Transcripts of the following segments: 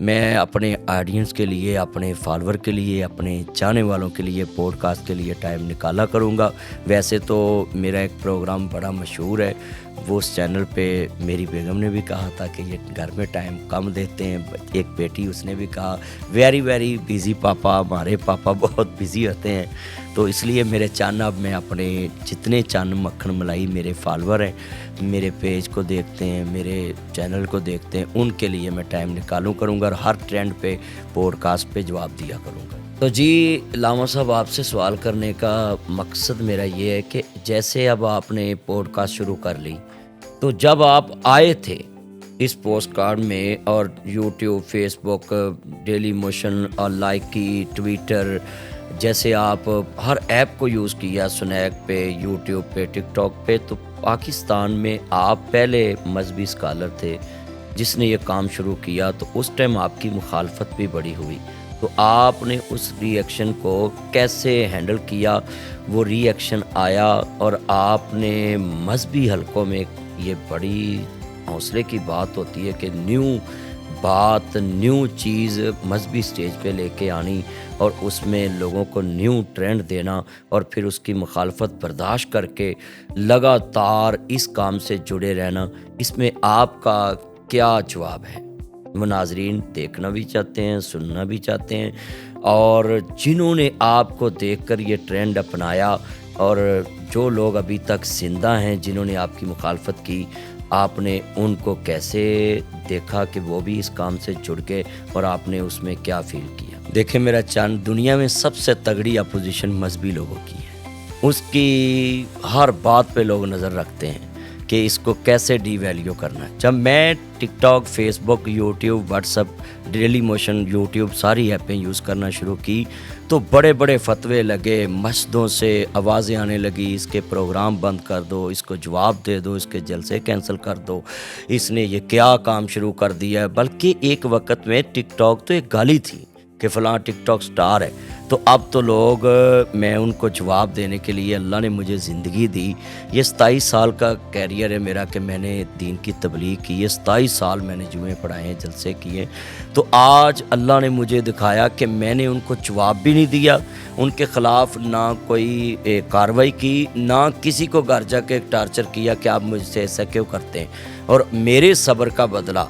میں اپنے آڈینس کے لیے، اپنے فالوور کے لیے، اپنے چاہنے والوں کے لیے پوڈ کاسٹ کے لیے ٹائم نکالا کروں گا۔ ویسے تو میرا ایک پروگرام بڑا مشہور ہے، وہ اس چینل پہ میری بیگم نے بھی کہا تھا کہ یہ گھر میں ٹائم کم دیتے ہیں، ایک بیٹی اس نے بھی کہا ویری ویری بزی پاپا، ہمارے پاپا بہت بزی ہوتے ہیں، تو اس لیے میرے چند اب میں اپنے جتنے چند مکھن ملائی میرے فالوور ہیں، میرے پیج کو دیکھتے ہیں، میرے چینل کو دیکھتے ہیں، ان کے لیے میں ٹائم نکالوں کروں گا اور ہر ٹرینڈ پہ پوڈ کاسٹ پہ جواب دیا کروں گا۔ تو جی لاما صاحب، آپ سے سوال کرنے کا مقصد میرا یہ ہے کہ جیسے اب آپ نے پوڈ کاسٹ شروع کر لی، تو جب آپ آئے تھے اس پوسٹ کارڈ میں اور یوٹیوب، فیس بک، ڈیلی موشن اور لائک کی، ٹویٹر، جیسے آپ ہر ایپ کو یوز کیا، سنیک پہ، یوٹیوب پہ، ٹک ٹاک پہ، تو پاکستان میں آپ پہلے مذہبی اسکالر تھے جس نے یہ کام شروع کیا، تو اس ٹائم آپ کی مخالفت بھی بڑی ہوئی، تو آپ نے اس ری ایکشن کو کیسے ہینڈل کیا؟ وہ ری ایکشن آیا اور آپ نے مذہبی حلقوں میں، یہ بڑی حوصلے کی بات ہوتی ہے کہ نیو بات، نیو چیز مذہبی سٹیج پہ لے کے آنی اور اس میں لوگوں کو نیو ٹرینڈ دینا اور پھر اس کی مخالفت برداشت کر کے لگاتار اس کام سے جڑے رہنا، اس میں آپ کا کیا جواب ہے؟ وہ ناظرین دیکھنا بھی چاہتے ہیں، سننا بھی چاہتے ہیں، اور جنہوں نے آپ کو دیکھ کر یہ ٹرینڈ اپنایا اور جو لوگ ابھی تک زندہ ہیں جنہوں نے آپ کی مخالفت کی، آپ نے ان کو کیسے دیکھا کہ وہ بھی اس کام سے جڑ گئے اور آپ نے اس میں کیا فیل کیا؟ دیکھیں میرا چاند، دنیا میں سب سے تگڑی اپوزیشن مذہبی لوگوں کی ہے، اس کی ہر بات پہ لوگ نظر رکھتے ہیں کہ اس کو کیسے ڈی ویلیو کرنا ہے۔ جب میں TikTok, Facebook, YouTube, WhatsApp, Dailymotion, YouTube ساری ایپیں یوز کرنا شروع کی تو بڑے بڑے فتوے لگے، مسجدوں سے آوازیں آنے لگی، اس کے پروگرام بند کر دو، اس کو جواب دے دو، اس کے جلسے کینسل کر دو، اس نے یہ کیا کام شروع کر دیا ہے۔ بلکہ ایک وقت میں ٹک ٹاک تو ایک گالی تھی کہ فلاں ٹک ٹاک سٹار ہے، تو اب تو لوگ، میں ان کو جواب دینے کے لیے، اللہ نے مجھے زندگی دی، یہ 27 سال کا کیریئر ہے میرا کہ میں نے دین کی تبلیغ کی، یہ 27 سال میں نے جمعے پڑھائے ہیں، جلسے کیے، تو آج اللہ نے مجھے دکھایا کہ میں نے ان کو جواب بھی نہیں دیا، ان کے خلاف نہ کوئی کارروائی کی، نہ کسی کو گھر جا کے ٹارچر کیا کہ آپ مجھ سے ایسا کیوں کرتے ہیں، اور میرے صبر کا بدلہ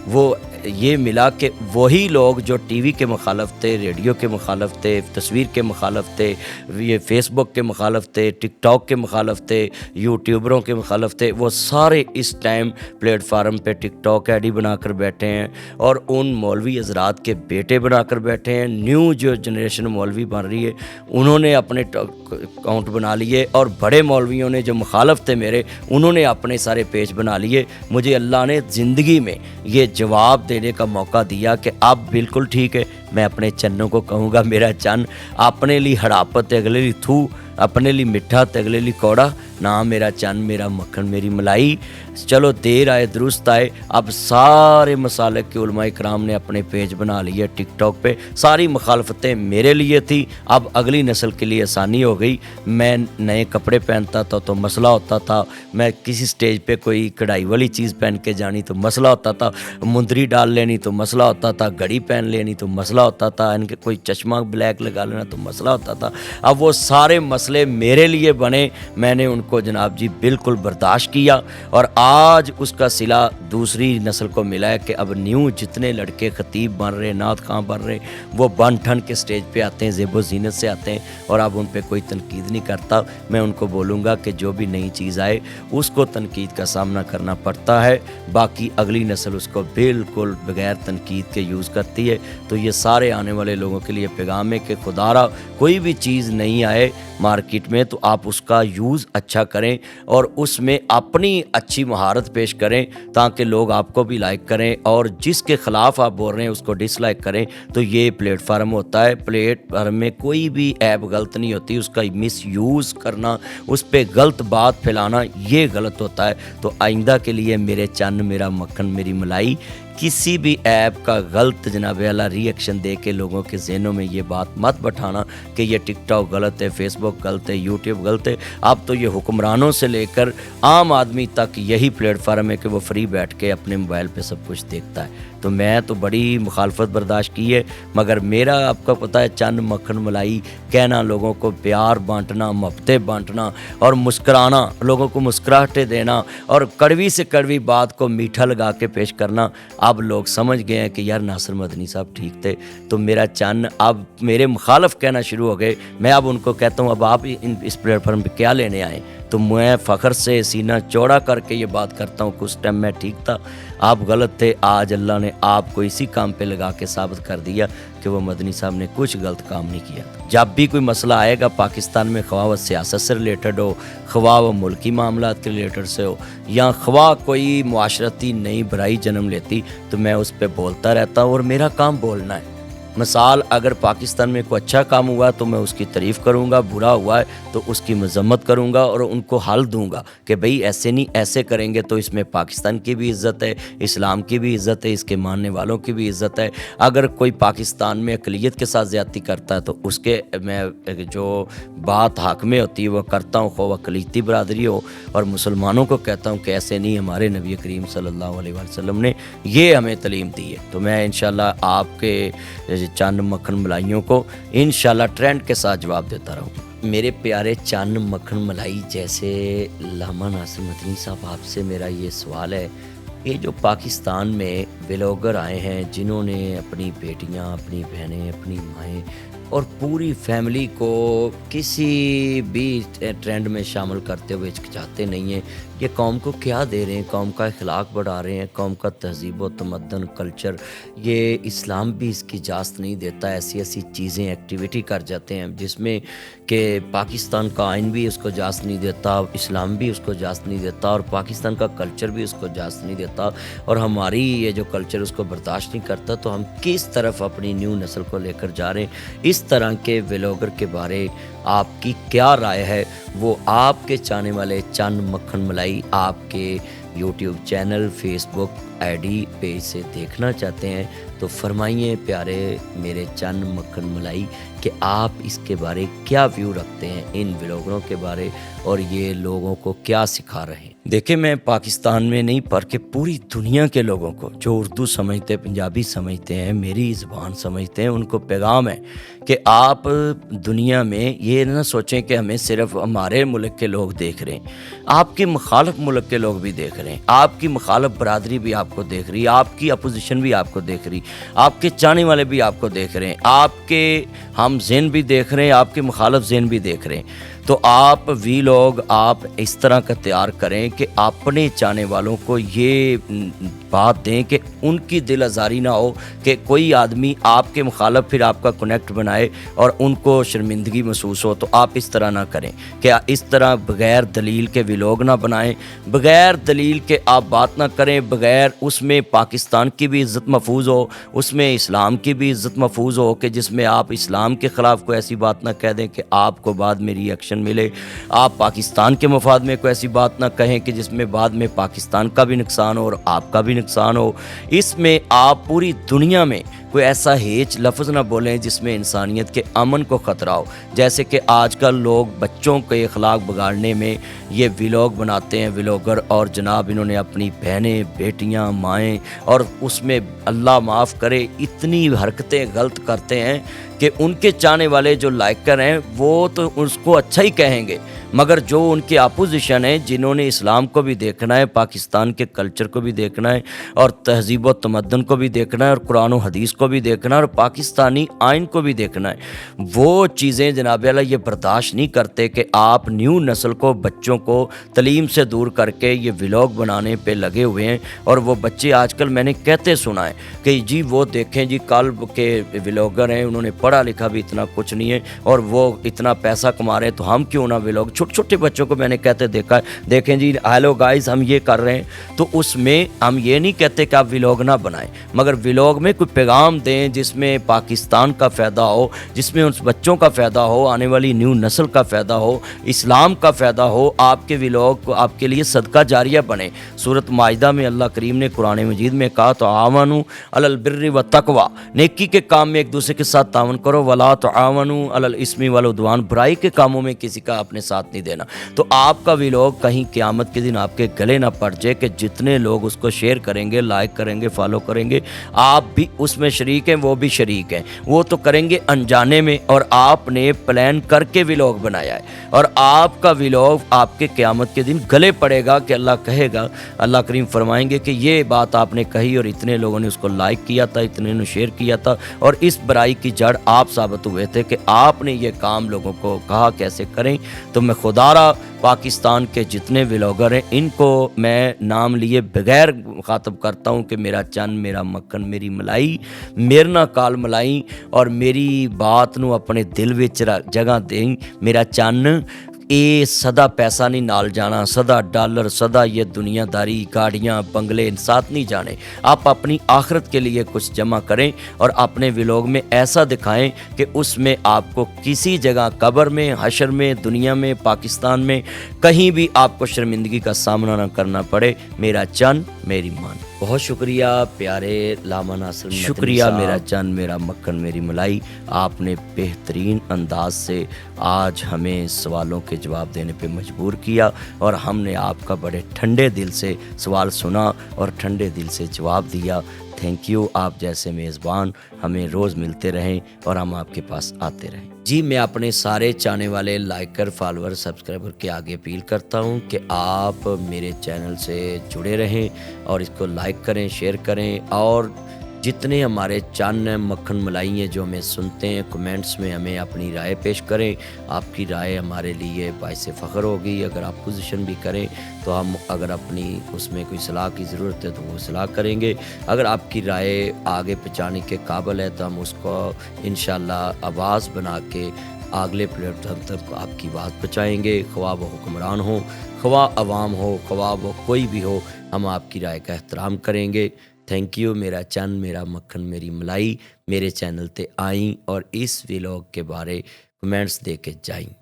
وہ یہ ملا کہ وہی لوگ جو ٹی وی کے مخالف تھے، ریڈیو کے مخالف تھے، تصویر کے مخالف تھے، یہ فیس بک کے مخالف تھے، ٹک ٹاک کے مخالف تھے، یوٹیوبروں کے مخالف تھے، وہ سارے اس ٹائم پلیٹ فارم پہ ٹک ٹاک آئی ڈی بنا کر بیٹھے ہیں اور ان مولوی حضرات کے بیٹے بنا کر بیٹھے ہیں۔ نیو جو جنریشن مولوی بن رہی ہے انہوں نے اپنے اکاؤنٹ بنا لیے، اور بڑے مولویوں نے جو مخالف تھے میرے، انہوں نے اپنے سارے پیج بنا لیے۔ مجھے اللہ نے زندگی میں یہ جواب دینے کا موقع دیا کہ اب بالکل ٹھیک ہے، میں اپنے چنوں کو کہوں گا میرا چن اپنے لی ہڑاپت اگلے لی تھو، اپنے لی مٹھا اگلے لی کوڑا، نہ میرا چن میرا مکھن میری ملائی۔ چلو دیر آئے درست آئے، اب سارے مسالک کے علماء کرام نے اپنے پیج بنا لیے ٹک ٹاک پہ، ساری مخالفتیں میرے لیے تھی، اب اگلی نسل کے لیے آسانی ہو گئی۔ میں نئے کپڑے پہنتا تھا تو مسئلہ ہوتا تھا، میں کسی سٹیج پہ کوئی کڑھائی والی چیز پہن کے جانی تو مسئلہ ہوتا تھا، مندری ڈال لینی تو مسئلہ ہوتا تھا، گھڑی پہن لینی تو مسئلہ ہوتا تھا، ان کے کوئی چشمہ بلیک لگا لینا تو مسئلہ ہوتا تھا۔ اب وہ سارے مسئلے میرے لیے بنے، میں نے ان کو جناب جی بالکل برداشت کیا، اور آج اس کا صلہ دوسری نسل کو ملا ہے کہ اب نیو جتنے لڑکے خطیب بن رہے، نعت خواں بن رہے، وہ بن ٹھن کے سٹیج پہ آتے ہیں، زیب و زینت سے آتے ہیں، اور اب ان پہ کوئی تنقید نہیں کرتا۔ میں ان کو بولوں گا کہ جو بھی نئی چیز آئے اس کو تنقید کا سامنا کرنا پڑتا ہے، باقی اگلی نسل اس کو بالکل بغیر تنقید کے یوز کرتی ہے۔ تو یہ سارے آنے والے لوگوں کے لیے پیغام ہے کہ خدا را کوئی بھی چیز نہیں آئے مارکیٹ میں تو آپ اس کا یوز اچھا کریں اور اس میں اپنی اچھی مہارت پیش کریں تاکہ لوگ آپ کو بھی لائک کریں، اور جس کے خلاف آپ بول رہے ہیں اس کو ڈس لائک کریں۔ تو یہ پلیٹ فارم ہوتا ہے، پلیٹ فارم میں کوئی بھی ایپ غلط نہیں ہوتی، اس کا مس یوز کرنا، اس پہ غلط بات پھیلانا یہ غلط ہوتا ہے۔ تو آئندہ کے لیے میرے چن میرا مکھن میری ملائی، کسی بھی ایپ کا غلط جناب اعلیٰ ری ایکشن دے کے لوگوں کے ذہنوں میں یہ بات مت بٹھانا کہ یہ ٹک ٹاک غلط ہے، فیس بک غلط ہے، یوٹیوب غلط ہے۔ اب تو یہ حکمرانوں سے لے کر عام آدمی تک یہی پلیٹ فارم ہے کہ وہ فری بیٹھ کے اپنے موبائل پہ سب کچھ دیکھتا ہے۔ تو میں تو بڑی مخالفت برداشت کی ہے، مگر میرا آپ کو پتہ ہے چند مکھن ملائی کہنا، لوگوں کو پیار بانٹنا، محبتیں بانٹنا اور مسکرانا، لوگوں کو مسکراہٹیں دینا اور کڑوی سے کڑوی بات کو میٹھا لگا کے پیش کرنا، اب لوگ سمجھ گئے ہیں کہ یار ناصر مدنی صاحب ٹھیک تھے۔ تو میرا چند اب میرے مخالف کہنا شروع ہو گئے، میں اب ان کو کہتا ہوں اب آپ اس پلیٹ فارم پہ کیا لینے آئیں؟ تو میں فخر سے سینہ چوڑا کر کے یہ بات کرتا ہوں کہ اس ٹائم میں ٹھیک تھا، آپ غلط تھے، آج اللہ نے آپ کو اسی کام پہ لگا کے ثابت کر دیا کہ وہ مدنی صاحب نے کچھ غلط کام نہیں کیا۔ جب بھی کوئی مسئلہ آئے گا پاکستان میں، خواہ وہ سیاست سے ریلیٹڈ ہو، خواہ وہ ملکی معاملات کے ریلیٹڈ سے ہو، یا خواہ کوئی معاشرتی نئی برائی جنم لیتی، تو میں اس پہ بولتا رہتا ہوں اور میرا کام بولنا ہے۔ مثال اگر پاکستان میں کوئی اچھا کام ہوا تو میں اس کی تعریف کروں گا، برا ہوا ہے تو اس کی مذمت کروں گا اور ان کو حل دوں گا کہ بھئی ایسے نہیں، ایسے کریں گے تو اس میں پاکستان کی بھی عزت ہے، اسلام کی بھی عزت ہے، اس کے ماننے والوں کی بھی عزت ہے۔ اگر کوئی پاکستان میں اقلیت کے ساتھ زیادتی کرتا ہے تو اس کے میں جو بات حق میں ہوتی ہے وہ کرتا ہوں، خواہ اقلیتی برادری ہو، اور مسلمانوں کو کہتا ہوں کہ ایسے نہیں، ہمارے نبی کریم صلی اللہ علیہ وسلم نے یہ ہمیں تعلیم دی ہے۔ تو میں انشاءاللہ آپ کے چند مکھن ملائیوں کو انشاءاللہ ٹرینڈ کے ساتھ جواب دیتا رہوں۔ میرے پیارے چند مکھن ملائی جیسے علامہ ناصر مدنی صاحب، آپ سے میرا یہ سوال ہے، یہ جو پاکستان میں ولاگر آئے ہیں جنہوں نے اپنی بیٹیاں، اپنی بہنیں، اپنی مائیں اور پوری فیملی کو کسی بھی ٹرینڈ میں شامل کرتے ہوئے ہچکچاتے نہیں ہیں، یہ قوم کو کیا دے رہے ہیں؟ قوم کا اخلاق بڑھا رہے ہیں، قوم کا تہذیب و تمدن، کلچر، یہ اسلام بھی اس کی اجازت نہیں دیتا، ایسی ایسی چیزیں ایکٹیویٹی کر جاتے ہیں جس میں کہ پاکستان کا آئین بھی اس کو اجازت نہیں دیتا، اسلام بھی اس کو اجازت نہیں دیتا، اور پاکستان کا کلچر بھی اس کو اجازت نہیں دیتا، اور ہماری یہ جو کلچر اس کو برداشت نہیں کرتا، تو ہم کس طرف اپنی نیو نسل کو لے کر جا رہے ہیں؟ اس طرح کے ولاگر کے بارے آپ کی کیا رائے ہے؟ وہ آپ کے چاہنے والے چند مکھن ملائی آپ کے YouTube channel, Facebook I D page سے دیکھنا چاہتے ہیں تو فرمائیے پیارے میرے چند مکھن ملائی کہ آپ اس کے بارے کیا ویو رکھتے ہیں، ان ولاگروں کے بارے، اور یہ لوگوں کو کیا سکھا رہے ہیں۔ دیکھیں میں پاکستان میں نہیں بلکہ پوری دنیا کے لوگوں کو جو اردو سمجھتے، پنجابی سمجھتے ہیں، میری زبان سمجھتے ہیں، ان کو پیغام ہے کہ آپ دنیا میں یہ نہ سوچیں کہ ہمیں صرف ہمارے ملک کے لوگ دیکھ رہے ہیں، آپ کے مخالف ملک کے لوگ بھی دیکھ رہے ہیں، آپ کی مخالف برادری بھی آپ کو دیکھ رہی ہے، آپ کی اپوزیشن بھی آپ کو دیکھ رہی، آپ کے چاہنے والے بھی آپ کو دیکھ رہے ہیں، آپ کے ہم ذہن بھی دیکھ رہے ہیں، آپ کے مخالف ذہن بھی دیکھ رہے ہیں۔ تو آپ وی لوگ آپ اس طرح کا تیار کریں کہ اپنے چاہنے والوں کو یہ بات دیں کہ ان کی دل آزاری نہ ہو کہ کوئی آدمی آپ کے مخالف پھر آپ کا کنیکٹ بنائے اور ان کو شرمندگی محسوس ہو۔ تو آپ اس طرح نہ کریں کہ اس طرح بغیر دلیل کے ولاگ نہ بنائیں، بغیر دلیل کے آپ بات نہ کریں، بغیر اس میں پاکستان کی بھی عزت محفوظ ہو، اس میں اسلام کی بھی عزت محفوظ ہو کہ جس میں آپ اسلام کے خلاف کوئی ایسی بات نہ کہہ دیں کہ آپ کو بعد میں ری ایکشن ملے، آپ پاکستان کے مفاد میں کوئی ایسی بات نہ کہیں کہ جس میں بعد میں پاکستان کا بھی نقصان ہو اور آپ کا بھی نقصان ہو۔ اس میں آپ پوری دنیا میں کوئی ایسا ہیچ لفظ نہ بولیں جس میں انسانیت کے امن کو خطرہ ہو، جیسے کہ آج کل لوگ بچوں کے اخلاق بگاڑنے میں یہ ولاگ بناتے ہیں ولاگر، اور جناب انہوں نے اپنی بہنیں، بیٹیاں، مائیں، اور اس میں اللہ معاف کرے اتنی حرکتیں غلط کرتے ہیں کہ ان کے چاہنے والے جو لائکر ہیں وہ تو اس کو اچھا ہی کہیں گے، مگر جو ان کے اپوزیشن ہیں جنہوں نے اسلام کو بھی دیکھنا ہے، پاکستان کے کلچر کو بھی دیکھنا ہے، اور تہذیب و تمدن کو بھی دیکھنا ہے، اور قرآن و حدیث کو بھی دیکھنا ہے، اور پاکستانی آئین کو بھی دیکھنا ہے، وہ چیزیں جناب اللہ یہ برداشت نہیں کرتے کہ آپ نیو نسل کو، بچوں کو تعلیم سے دور کر کے یہ ولاگ بنانے پہ لگے ہوئے ہیں۔ اور وہ بچے آج کل میں نے کہتے سنا ہے کہ جی وہ دیکھیں جی کل کے ولاگر ہیں، انہوں نے پڑھا لکھا بھی اتنا کچھ نہیں ہے اور وہ اتنا پیسہ کما رہے ہیں، تو ہم کیوں نہ ولاگ، چھوٹے چھوٹے بچوں کو میں نے کہتے دیکھا ہے، دیکھیں جی ہیلو گائز ہم یہ کر رہے ہیں۔ تو اس میں ہم یہ نہیں کہتے کہ آپ ولاگ نہ بنائیں، مگر ولاگ میں کوئی پیغام دیں جس میں پاکستان کا فائدہ ہو، جس میں اس بچوں کا فائدہ ہو، آنے والی نیو نسل کا فائدہ ہو، اسلام کا فائدہ ہو، آپ کے ولاگ کو آپ کے لیے صدقہ جاریہ بنے۔ سورۃ مائدہ میں اللہ کریم نے قرآن مجید میں کہا تعاونوا علی البر والتقوی، نیکی کے کام میں ایک دوسرے کے ساتھ تعاون کرو، ولا تعاونوا علی الاثم والعدوان، برائی کے کاموں میں کسی کا اپنے ساتھ ساتھ نہیں دینا۔ تو آپ کا ویلوگ کہیں قیامت کے دن آپ کے گلے نہ پڑ جائے کہ جتنے لوگ اس کو شیئر کریں گے، لائک کریں گے، فالو کریں گے، آپ بھی اس میں شریک ہیں، وہ بھی شریک ہیں، وہ تو کریں گے انجانے میں، اور آپ نے پلان کر کے ویلوگ بنایا ہے، اور آپ کا ویلوگ آپ کے قیامت کے دن گلے پڑے گا کہ اللہ کہے گا، اللہ کریم فرمائیں گے کہ یہ بات آپ نے کہی اور اتنے لوگوں نے اس کو لائک کیا تھا، اتنے نے شیئر کیا تھا، اور اس برائی کی جڑ آپ ثابت ہوئے تھے کہ آپ نے یہ کام لوگوں کو کہا کیسے کریں۔ تو میں خدا را پاکستان کے جتنے ویلوگر ہیں ان کو میں نام لیے بغیر مخاطب کرتا ہوں کہ میرا چن، میرا مکھن، میری ملائی، میرے نہ کال ملائی، اور میری بات نو اپنے دل وچ جگہ دیں۔ میرا چن اے سدا پیسہ نہیں نال جانا، سدا ڈالر، سدا یہ دنیا داری، گاڑیاں، بنگلے ساتھ نہیں جانے۔ آپ اپنی آخرت کے لیے کچھ جمع کریں اور اپنے ویلوگ میں ایسا دکھائیں کہ اس میں آپ کو کسی جگہ، قبر میں، حشر میں، دنیا میں، پاکستان میں، کہیں بھی آپ کو شرمندگی کا سامنا نہ کرنا پڑے۔ میرا چن، میری مان۔ بہت شکریہ پیارے لاما ناصر مدنی صاحب، شکریہ میرا چن، میرا مکھن، میری ملائی۔ آپ نے بہترین انداز سے آج ہمیں سوالوں کے جواب دینے پہ مجبور کیا، اور ہم نے آپ کا بڑے ٹھنڈے دل سے سوال سنا اور ٹھنڈے دل سے جواب دیا۔ Thank you. آپ جیسے میزبان ہمیں روز ملتے رہیں اور ہم آپ کے پاس آتے رہیں۔ جی، میں اپنے سارے چاہنے والے لائکر، فالوور، سبسکرائبر کے آگے اپیل کرتا ہوں کہ آپ میرے چینل سے جڑے رہیں اور اس کو لائک کریں، شیئر کریں، اور جتنے ہمارے چان ہیں، مکھن ملائی ہیں جو ہمیں سنتے ہیں، کمنٹس میں ہمیں اپنی رائے پیش کریں۔ آپ کی رائے ہمارے لیے باعث فخر ہوگی۔ اگر آپ پوزیشن بھی کریں تو ہم اگر اپنی اس میں کوئی صلاح کی ضرورت ہے تو وہ صلاح کریں گے۔ اگر آپ کی رائے آگے پہنچانے کے قابل ہے تو ہم اس کو انشاءاللہ آواز بنا کے اگلے پلیٹ فارم تک آپ کی بات پہنچائیں گے، خواہ وہ حکمران ہو، خواہ عوام ہو، خواہ وہ کوئی بھی ہو، ہم آپ کی رائے کا احترام کریں گے۔ Thank you. میرا چن، میرا مکھن، میری ملائی۔ میرے چینل تے آئیں اور اس ویلوگ کے بارے کمنٹس دے کے جائیں۔